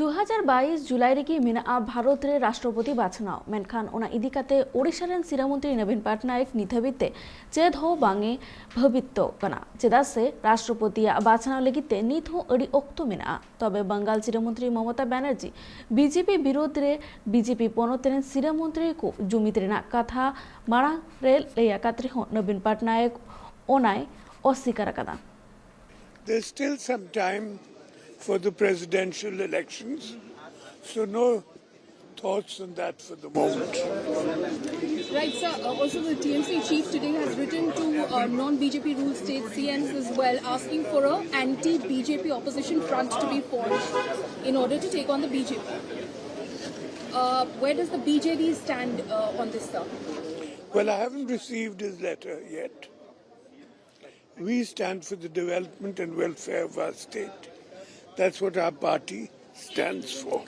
2022 जुलाई ᱨᱮᱜᱮ ᱢᱮᱱᱟᱜᱼᱟ ᱵᱷᱟᱨᱚᱛ ᱨᱮ ᱨᱟᱥᱴᱨᱚᱯᱚᱛᱤ ᱵᱟᱪᱷᱱᱟᱣ ᱢᱮᱱᱠᱷᱟन ᱚᱱᱟ ᱤᱫᱤ ᱠᱟᱛᱮ ᱳᱲᱤᱥᱟ ᱨᱮᱱ ᱥᱤᱨᱟᱹ ᱢᱚᱱᱛᱨী नवीन पटनायक ᱱᱤᱛ ᱦᱟᱹᱵᱤᱡ ᱛᱮ ᱪᱮᱫ ᱦᱚᱸ ᱵᱟᱝ ᱮ ᱵᱷᱟᱹᱵᱤᱛᱚ ᱠᱟᱱᱟ ᱪᱮᱫᱟᱜ ᱥᱮ ᱨᱟᱥᱴᱨᱚᱯᱚᱛᱤᱭᱟᱜ ᱵᱟᱪᱷᱱᱟᱣ ᱞᱟᱹᱜᱤᱫ ᱛᱮ ᱱᱤᱛ ᱦᱚᱸ ᱟᱹᱰᱤ ᱚᱠᱛᱚ ᱢᱮᱱᱟᱜᱼᱟ ᱛᱚᱵᱮ ᱵᱟᱝᱜᱟᱞ ᱥᱤᱨᱟᱹ ᱢᱚᱱᱛᱨী ᱢᱚᱢᱚᱛᱟ ᱵᱮᱱᱟᱨᱡᱤ बीजेपी বিরোধ রে बीजेपी পনᱚᱛ ᱨᱮᱱ ᱥᱤᱨᱟᱹ ᱢᱚᱱᱛᱨী ᱠᱚ ᱡᱩᱢᱤᱫ ᱨᱮᱱᱟᱜ ᱠᱟᱛᱷᱟ ᱢᱟᱲᱟᱝ ᱨᱮ ᱞᱟᱹᱭ ᱟᱠᱟᱫ ᱨᱮᱦᱚᱸ नवीन पटनायक ᱚᱱᱟᱭ অস্বীকার আকাদা। There's still some time for the presidential elections, so no thoughts on that for the moment. Right, sir. Also, the TMC chief today has written to non-BJP ruled state CNs as well, asking for a anti-BJP opposition front to be formed in order to take on the BJP. Where does the BJD stand on this, sir? Well, I haven't received his letter yet. We stand for the development and welfare of our state. That's what our party stands for.